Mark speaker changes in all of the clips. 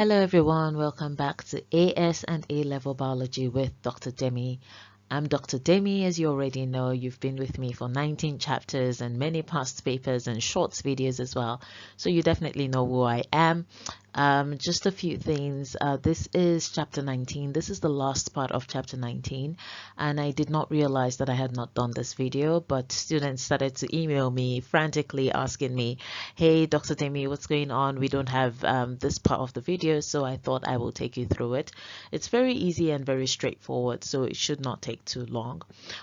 Speaker 1: Hello everyone, welcome back to AS and A-Level Biology with Dr. Demi. I'm Dr. Demi, as you already know. You've been with me for 19 chapters and many past papers and shorts videos as well. So you definitely know who I am. Just a few things. This is chapter 19. This is the last part of chapter 19, and I did not realize that I had not done this video, but students started to email me frantically asking me, hey Dr. Demi, what's going on? We don't have this part of the video, so I thought I will take you through it. It's very easy and very straightforward, so it should not take too long.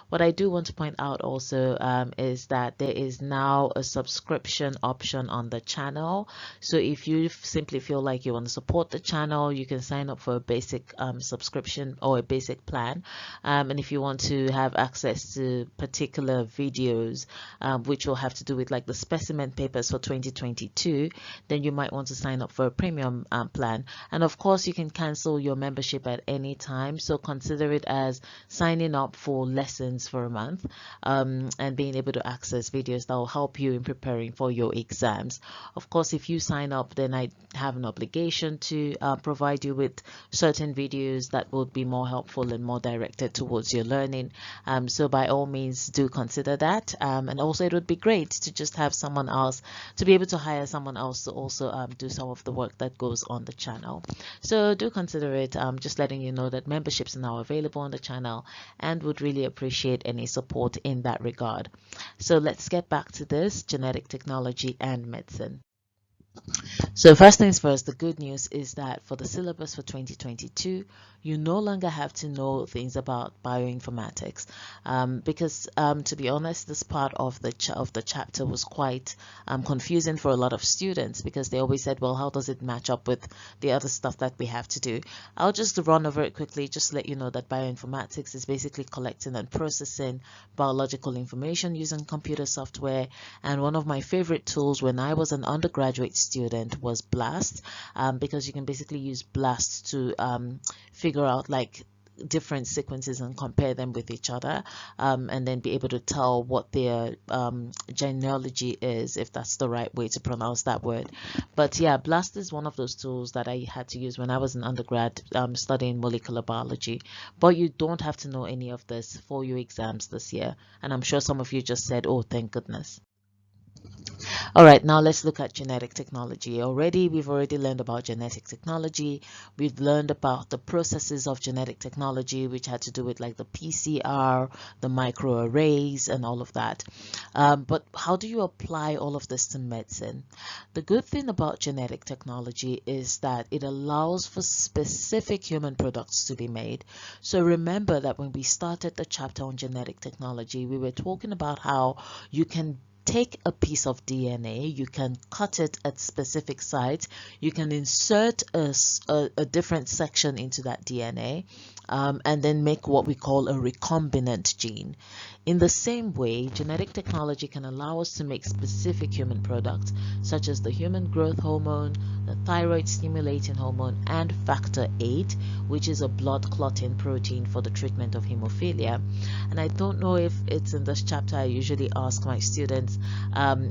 Speaker 1: What I do want to point out also is that there is now a subscription option on the channel. So if you simply feel like you want to support the channel, you can sign up for a basic subscription or a basic plan, and if you want to have access to particular videos which will have to do with like the specimen papers for 2022, then you might want to sign up for a premium plan. And of course you can cancel your membership at any time, so consider it as signing up for lessons for a month and being able to access videos that will help you in preparing for your exams. Of course, if you sign up, then I have an obligation to provide you with certain videos that would be more helpful and more directed towards your learning. So by all means, do consider that. And also it would be great to just have someone else, to be able to hire someone else to also do some of the work that goes on the channel. So do consider it. Just letting you know that memberships are now available on the channel, and would really appreciate any support in that regard. So let's get back to this: genetic technology and medicine. So first things first, the good news is that for the syllabus for 2022, you no longer have to know things about bioinformatics, because to be honest, this part of the chapter was quite confusing for a lot of students, because they always said, well, how does it match up with the other stuff that we have to do? I'll just run over it quickly, just to let you know that bioinformatics is basically collecting and processing biological information using computer software. And one of my favorite tools when I was an undergraduate student was BLAST, because you can basically use BLAST to figure out like different sequences and compare them with each other, and then be able to tell what their genealogy is, if that's the right way to pronounce that word. But yeah, BLAST is one of those tools that I had to use when I was an undergrad studying molecular biology. But you don't have to know any of this for your exams this year, and I'm sure some of you just said, oh, thank goodness. All right, now let's look at genetic technology. We've already learned about genetic technology. We've learned about the processes of genetic technology, which had to do with like the PCR, the microarrays, and all of that. But how do you apply all of this to medicine? The good thing about genetic technology is that it allows for specific human products to be made. So remember that when we started the chapter on genetic technology, we were talking about how you can take a piece of DNA, you can cut it at specific sites, you can insert a different section into that DNA, and then make what we call a recombinant gene. In the same way, genetic technology can allow us to make specific human products, such as the human growth hormone, the thyroid stimulating hormone, and factor VIII, which is a blood clotting protein for the treatment of hemophilia. And I don't know if it's in this chapter. I usually ask my students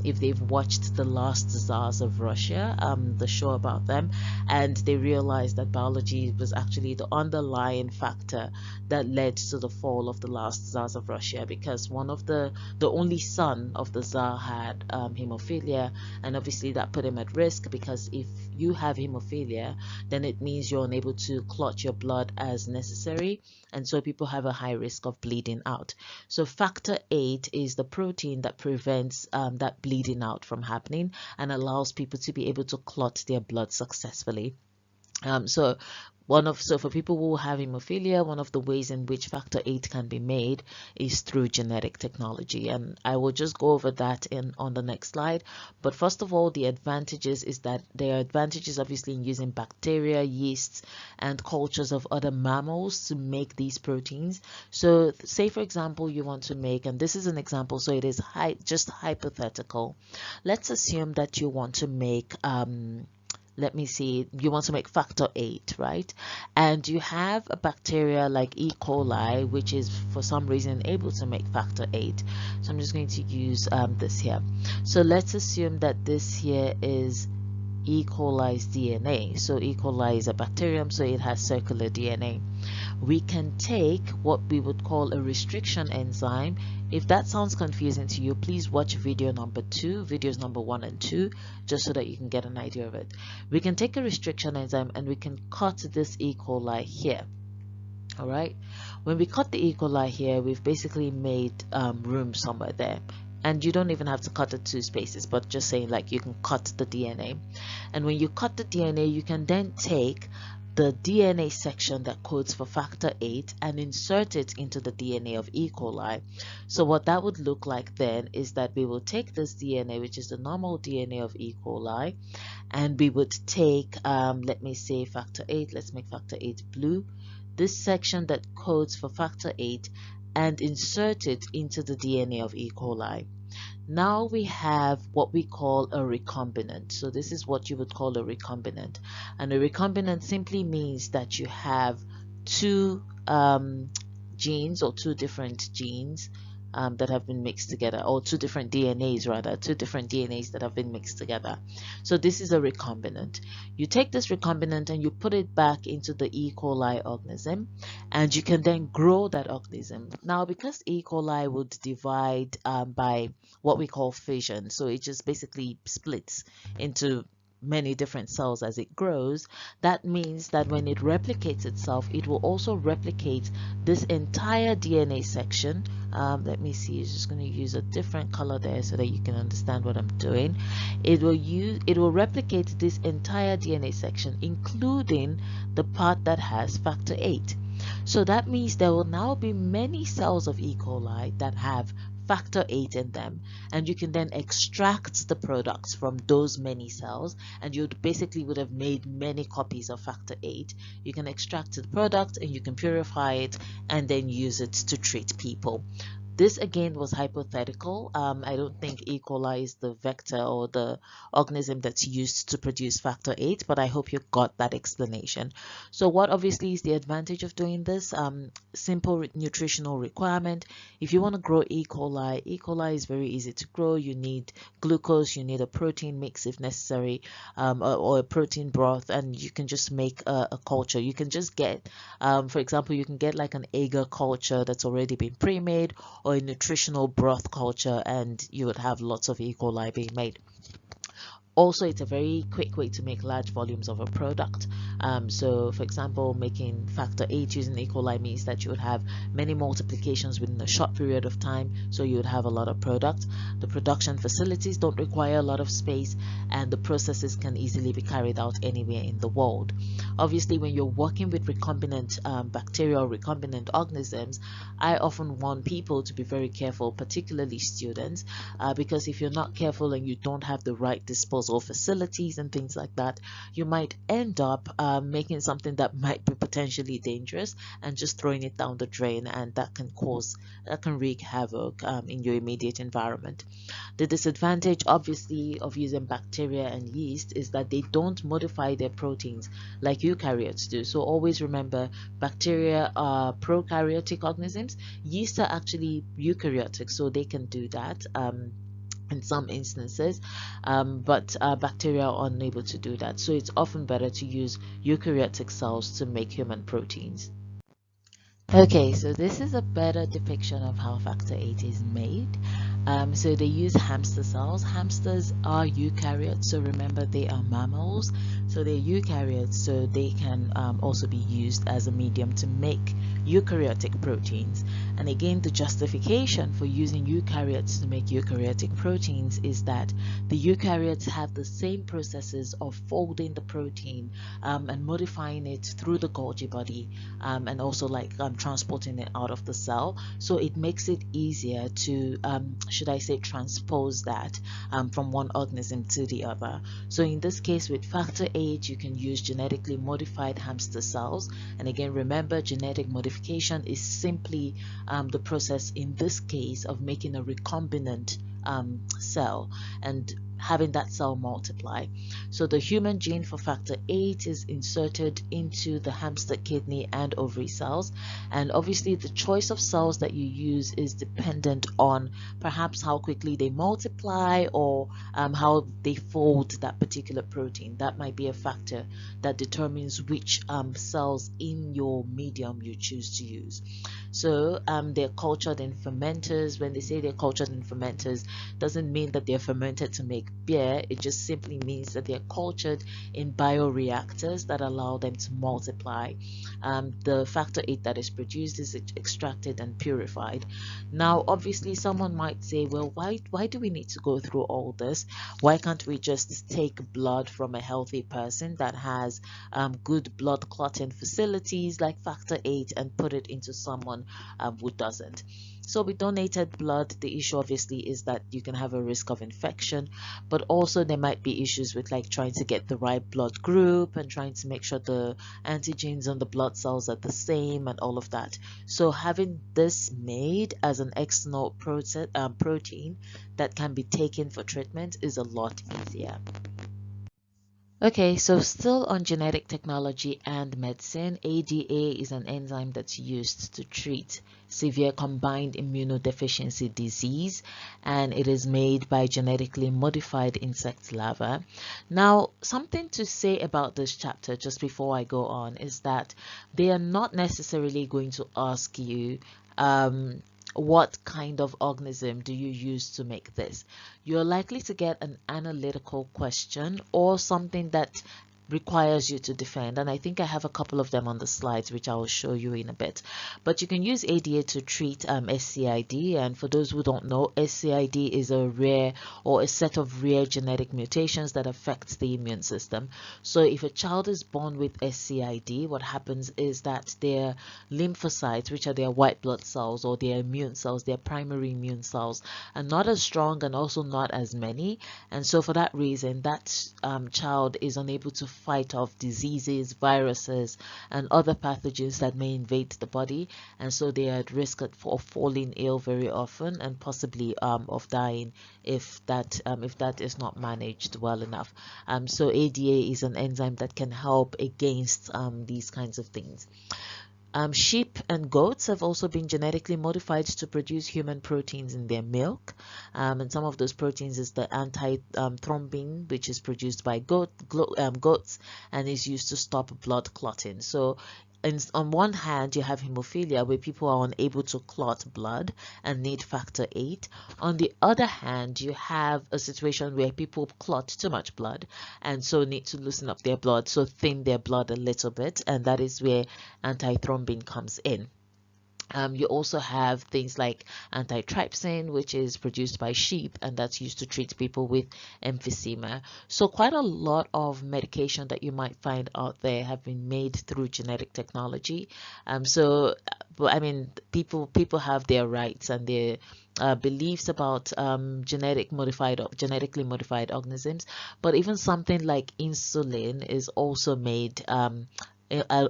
Speaker 1: if they've watched The Last Tsars of Russia, the show about them, and they realized that biology was actually the underlying factor that led to the fall of the last Tsars of Russia, because one of the only son of the Tsar had hemophilia, and obviously that put him at risk, because if you have hemophilia, then it means you're unable to clot your blood as necessary, and so people have a high risk of bleeding out. So factor VIII is the protein that prevents that bleeding out from happening and allows people to be able to clot their blood successfully. So for people who have hemophilia, one of the ways in which factor VIII can be made is through genetic technology, and I will just go over that on the next slide. But first of all, the advantages is that there are advantages obviously in using bacteria, yeasts, and cultures of other mammals to make these proteins. So say for example you want to make, and this is an example, so it is just hypothetical. Let's assume that you want to make let me see, you want to make factor VIII, right? And you have a bacteria like E. coli, which is for some reason able to make factor VIII. So I'm just going to use this here. So let's assume that this here is E. coli's DNA. So E. coli is a bacterium, so it has circular DNA. We can take what we would call a restriction enzyme. If that sounds confusing to you, please watch videos number 1 and 2, just so that you can get an idea of it. We can take a restriction enzyme and we can cut this E. coli here. All right, when we cut the E. coli here, we've basically made room somewhere there. And you don't even have to cut it 2 spaces, but just saying, like, you can cut the DNA. And when you cut the DNA, you can then take the DNA section that codes for factor VIII and insert it into the DNA of E. coli. So what that would look like then is that we will take this DNA, which is the normal DNA of E. coli, and we would take, let me say factor VIII, let's make factor VIII blue, this section that codes for factor VIII, and insert it into the DNA of E. coli. Now we have what we call a recombinant. So this is what you would call a recombinant. And a recombinant simply means that you have 2 genes, or 2 different genes that have been mixed together, or 2 different DNAs rather, 2 different DNAs that have been mixed together. So this is a recombinant. You take this recombinant and you put it back into the E. coli organism, and you can then grow that organism. Now, because E. coli would divide by what we call fission, so it just basically splits into many different cells as it grows, that means that when it replicates itself, it will also replicate this entire DNA section. Let me see, it's just going to use a different color there so that you can understand what I'm doing. It will replicate this entire DNA section, including the part that has factor VIII. So that means there will now be many cells of E. coli that have factor VIII in them, and you can then extract the products from those many cells, and you basically would have made many copies of factor VIII. You can extract the product and you can purify it and then use it to treat people. This again was hypothetical. I don't think E. coli is the vector or the organism that's used to produce factor VIII, but I hope you got that explanation. So what obviously is the advantage of doing this? Simple nutritional requirement. If you want to grow E. coli is very easy to grow. You need glucose, you need a protein mix if necessary, or a protein broth, and you can just make a culture. You can just get, for example, you can get like an agar culture that's already been pre-made, or a nutritional broth culture, and you would have lots of E. coli being made. Also, it's a very quick way to make large volumes of a product. So for example, making factor VIII using E. coli means that you would have many multiplications within a short period of time, so you would have a lot of product. The production facilities don't require a lot of space, and the processes can easily be carried out anywhere in the world. Obviously, when you're working with recombinant bacteria or recombinant organisms, I often want people to be very careful, particularly students, because if you're not careful and you don't have the right disposal facilities and things like that, you might end up making something that might be potentially dangerous and just throwing it down the drain, and that can wreak havoc in your immediate environment. The disadvantage obviously of using bacteria and yeast is that they don't modify their proteins like eukaryotes do. So always remember, bacteria are prokaryotic organisms, yeast are actually eukaryotic, so they can do that in some instances, but bacteria are unable to do that. So it's often better to use eukaryotic cells to make human proteins. Okay, so this is a better depiction of how factor VIII is made. So they use hamster cells. Hamsters are eukaryotes, so remember they are mammals. So they're eukaryotes, so they can also be used as a medium to make eukaryotic proteins. And again, the justification for using eukaryotes to make eukaryotic proteins is that the eukaryotes have the same processes of folding the protein and modifying it through the Golgi body, and also like transporting it out of the cell. So it makes it easier to, should I say, transpose that from one organism to the other. So in this case with factor VIII, you can use genetically modified hamster cells. And again, remember, genetic modification is simply the process in this case of making a recombinant cell. And having that cell multiply. So the human gene for factor VIII is inserted into the hamster kidney and ovary cells, and obviously the choice of cells that you use is dependent on perhaps how quickly they multiply, or how they fold that particular protein. That might be a factor that determines which cells in your medium you choose to use. So they're cultured in fermenters. When they say they're cultured in fermenters, doesn't mean that they're fermented to make beer. It just simply means that they're cultured in bioreactors that allow them to multiply. The factor VIII that is produced is extracted and purified. Now, obviously, someone might say, well, why do we need to go through all this? Why can't we just take blood from a healthy person that has good blood clotting facilities like factor VIII and put it into someone who doesn't? So with donated blood, the issue obviously is that you can have a risk of infection, but also there might be issues with like trying to get the right blood group and trying to make sure the antigens on the blood cells are the same and all of that. So having this made as an external protein that can be taken for treatment is a lot easier. Okay, so still on genetic technology and medicine, ADA is an enzyme that's used to treat severe combined immunodeficiency disease, and it is made by genetically modified insect larvae. Now, something to say about this chapter just before I go on is that they are not necessarily going to ask you what kind of organism do you use to make this. You're likely to get an analytical question or something that requires you to defend, and I think I have a couple of them on the slides which I will show you in a bit. But you can use ADA to treat SCID, and for those who don't know, SCID is a rare or a set of rare genetic mutations that affects the immune system. So if a child is born with SCID, what happens is that their lymphocytes, which are their white blood cells or their immune cells, their primary immune cells, are not as strong and also not as many, and so for that reason that child is unable to fight off diseases, viruses, and other pathogens that may invade the body, and so they are at risk of falling ill very often and possibly of dying if that is not managed well enough. So ADA is an enzyme that can help against these kinds of things. Sheep and goats have also been genetically modified to produce human proteins in their milk, and some of those proteins is the antithrombin, which is produced by goats and is used to stop blood clotting. So on one hand, you have hemophilia, where people are unable to clot blood and need factor VIII. On the other hand, you have a situation where people clot too much blood and so need to loosen up their blood, so thin their blood a little bit, and that is where antithrombin comes in. You also have things like antitrypsin, which is produced by sheep, and that's used to treat people with emphysema. So quite a lot of medication that you might find out there have been made through genetic technology. I mean, people have their rights and their beliefs about genetically modified organisms, but even something like insulin is also made on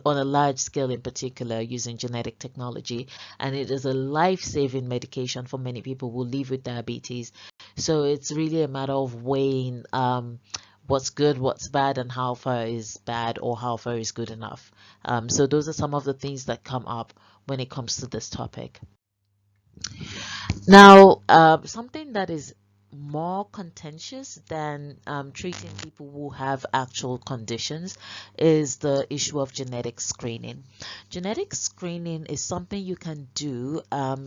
Speaker 1: a large scale, in particular using genetic technology, and it is a life-saving medication for many people who live with diabetes. So it's really a matter of weighing what's good, what's bad, and how far is bad or how far is good enough. So those are some of the things that come up when it comes to this topic. Now, something that is more contentious than treating people who have actual conditions is the issue of genetic screening. Genetic screening is something you can do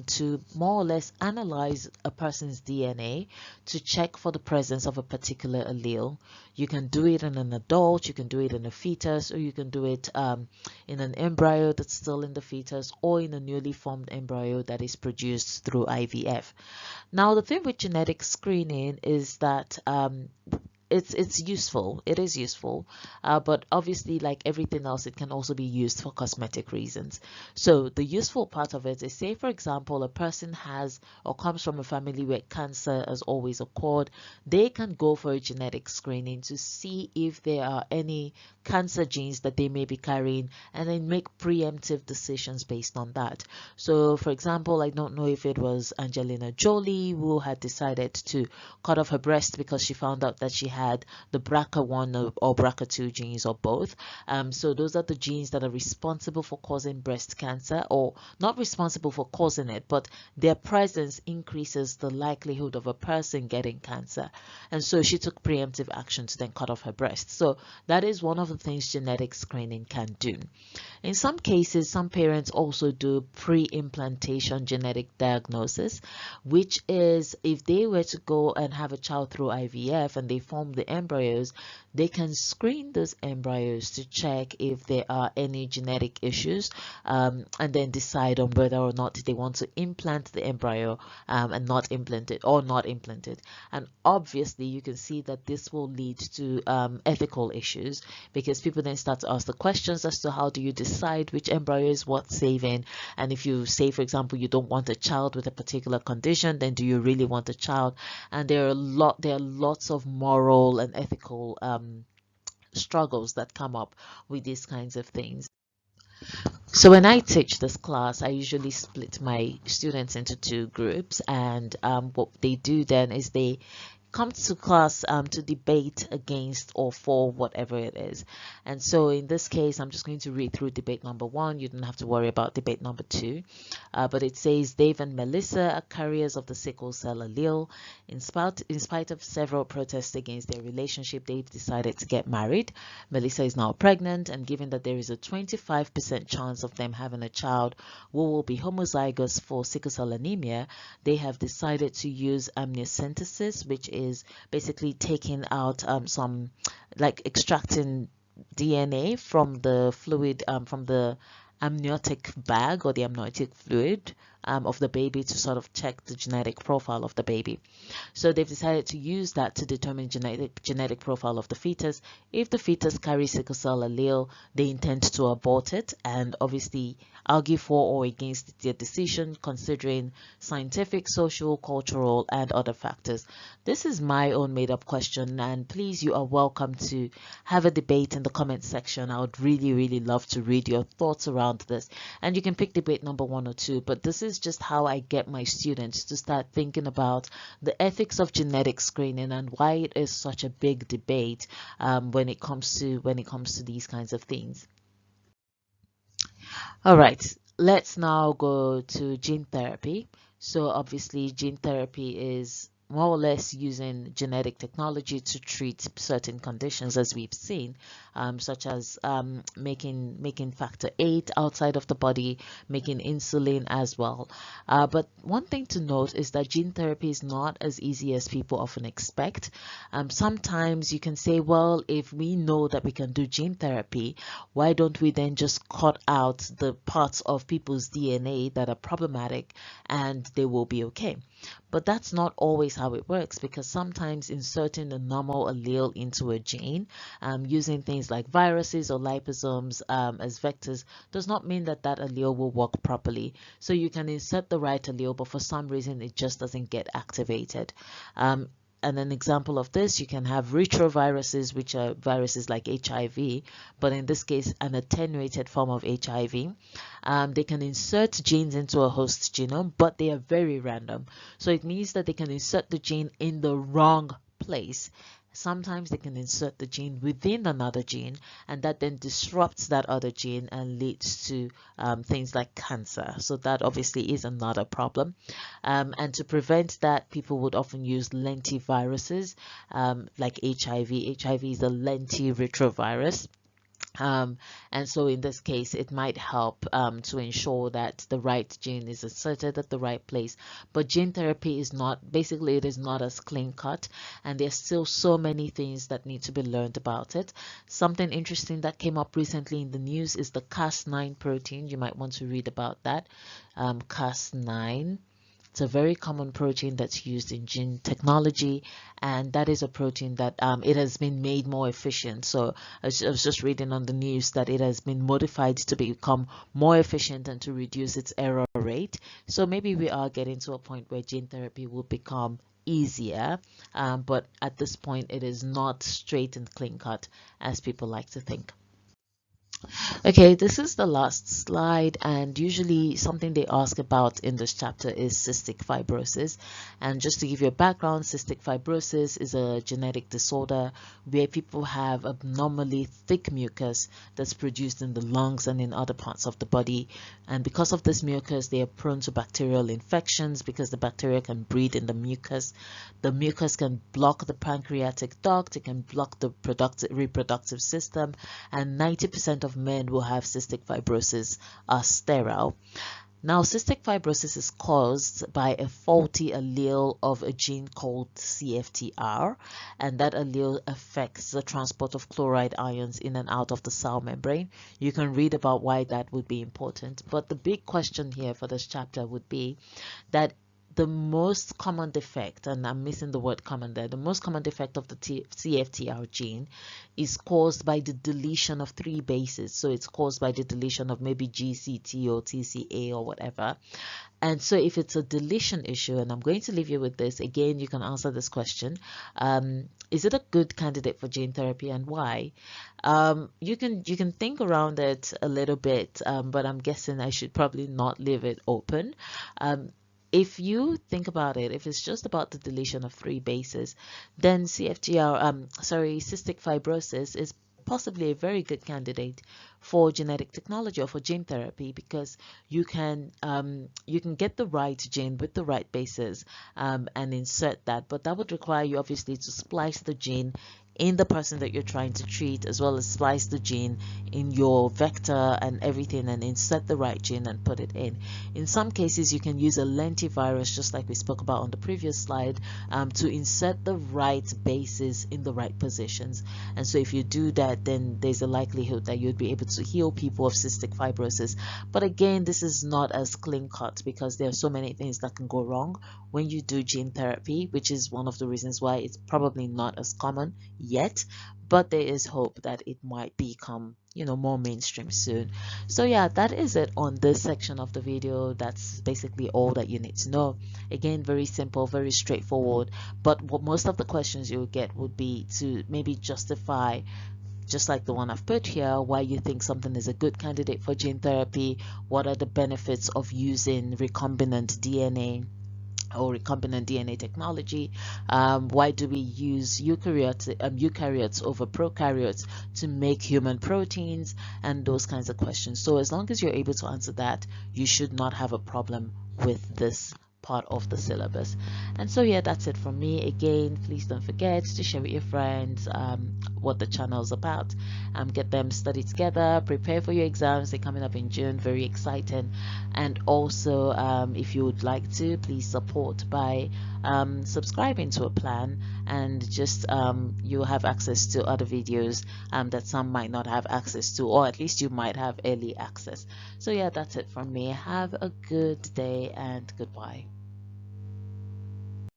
Speaker 1: to more or less analyze a person's DNA to check for the presence of a particular allele. You can do it in an adult, you can do it in a fetus, or you can do it in an embryo that's still in the fetus, or in a newly formed embryo that is produced through IVF. Now, the thing with genetic screening is that it's useful. It is useful, but obviously, like everything else, it can also be used for cosmetic reasons. So the useful part of it is, say for example, a person has or comes from a family where cancer has always occurred, they can go for a genetic screening to see if there are any cancer genes that they may be carrying, and then make preemptive decisions based on that. So for example, I don't know if it was Angelina Jolie who had decided to cut off her breast because she found out that she had the BRCA1 or BRCA2 genes, or both. So those are the genes that are responsible for causing breast cancer, or not responsible for causing it, but their presence increases the likelihood of a person getting cancer. And so she took preemptive action to then cut off her breast. So that is one of the things genetic screening can do. In some cases, some parents also do pre-implantation genetic diagnosis, which is if they were to go and have a child through IVF and they form the embryos, they can screen those embryos to check if there are any genetic issues, and then decide on whether or not they want to implant the embryo, and not implant it, or not implant it. And obviously you can see that this will lead to ethical issues, because people then start to ask the questions as to how do you decide which embryo is worth saving. And if you say, for example, you don't want a child with a particular condition, then do you really want a child? And there are lots of moral and ethical struggles that come up with these kinds of things. So when I teach this class, I usually split my students into two groups, and what they do then is they come to class to debate against or for whatever it is. And so in this case, I'm just going to read through debate number 1. You don't have to worry about debate number 2. But it says, Dave and Melissa are carriers of the sickle cell allele. In spite of several protests against their relationship, they've decided to get married. Melissa is now pregnant, and given that there is a 25% chance of them having a child who will be homozygous for sickle cell anemia, they have decided to use amniocentesis, which is basically taking out like extracting DNA from the fluid, from the amniotic bag or the amniotic fluid of the baby, to sort of check the genetic profile of the baby. So they've decided to use that to determine genetic profile of the fetus. If the fetus carries sickle cell allele, they intend to abort it, and obviously argue for or against their decision, considering scientific, social, cultural, and other factors. This is my own made-up question, and please, you are welcome to have a debate in the comment section. I would really love to read your thoughts around this, and you can pick debate number 1 or 2, but this is just how I get my students to start thinking about the ethics of genetic screening and why it is such a big debate when it comes to these kinds of things. All right, let's now go to gene therapy. So obviously gene therapy is more or less using genetic technology to treat certain conditions, as we've seen, such as making factor 8 outside of the body, making insulin as well. But one thing to note is that gene therapy is not as easy as people often expect. Sometimes you can say, well, if we know that we can do gene therapy, why don't we then just cut out the parts of people's DNA that are problematic and they will be okay? But that's not always how it works, because sometimes inserting a normal allele into a gene, using things like viruses or liposomes as vectors, does not mean that that allele will work properly. So you can insert the right allele, but for some reason it just doesn't get activated. And an example of this, you can have retroviruses, which are viruses like HIV, but in this case, an attenuated form of HIV. They can insert genes into a host genome, but they are very random. So it means that they can insert the gene in the wrong place. Sometimes they can insert the gene within another gene, and that then disrupts that other gene and leads to things like cancer. So that obviously is another problem. And to prevent that, people would often use lentiviruses like HIV. HIV is a lentiretrovirus. And so in this case, it might help to ensure that the right gene is inserted at the right place. But gene therapy is not, basically it is not as clean cut, and there's still so many things that need to be learned about it. Something interesting that came up recently in the news is the Cas9 protein. You might want to read about that. Cas9. It's a very common protein that's used in gene technology, and that is a protein that it has been made more efficient. So I was just reading on the news that it has been modified to become more efficient and to reduce its error rate. So maybe we are getting to a point where gene therapy will become easier, but at this point it is not straight and clean cut as people like to think. Okay, this is the last slide, and usually something they ask about in this chapter is cystic fibrosis. And just to give you a background, cystic fibrosis is a genetic disorder where people have abnormally thick mucus that's produced in the lungs and in other parts of the body. And because of this mucus, they are prone to bacterial infections because the bacteria can breed in the mucus. The mucus can block the pancreatic duct, it can block the reproductive system, and 90% of men who have cystic fibrosis are sterile. Now, cystic fibrosis is caused by a faulty allele of a gene called CFTR, and that allele affects the transport of chloride ions in and out of the cell membrane. You can read about why that would be important, but the big question here for this chapter would be that the most common defect, and I'm missing the word common there, the most common defect of the CFTR gene is caused by the deletion of 3 bases. So it's caused by the deletion of maybe GCT or TCA or whatever. And so if it's a deletion issue, and I'm going to leave you with this, again, you can answer this question. Is it a good candidate for gene therapy, and why? You can think around it a little bit, but I'm guessing I should probably not leave it open. If you think about it, if it's just about the deletion of 3 bases, then cystic fibrosis is possibly a very good candidate for genetic technology or for gene therapy, because you can get the right gene with the right bases and insert that, but that would require you obviously to splice the gene in the person that you're trying to treat, as well as splice the gene in your vector and everything, and insert the right gene and put it in. In some cases, you can use a lentivirus, just like we spoke about on the previous slide, to insert the right bases in the right positions. And so if you do that, then there's a likelihood that you'd be able to heal people of cystic fibrosis. But again, this is not as clean cut, because there are so many things that can go wrong when you do gene therapy, which is one of the reasons why it's probably not as common yet, but there is hope that it might become, more mainstream soon. So yeah, that is it on this section of the video. That's basically all that you need to know. Again, very simple, very straightforward, but what most of the questions you'll get would be to maybe justify, just like the one I've put here, why you think something is a good candidate for gene therapy, what are the benefits of using recombinant DNA or recombinant DNA technology, why do we use eukaryotes over prokaryotes to make human proteins, and those kinds of questions. So as long as you're able to answer that, you should not have a problem with this part of the syllabus. And so yeah, that's it from me. Again, please don't forget to share with your friends what the channel is about. Get them study together, prepare for your exams. They're coming up in June, very exciting. And also if you would like to, please support by subscribing to a plan, and just you'll have access to other videos that some might not have access to, or at least you might have early access. So yeah, that's it from me. Have a good day and goodbye.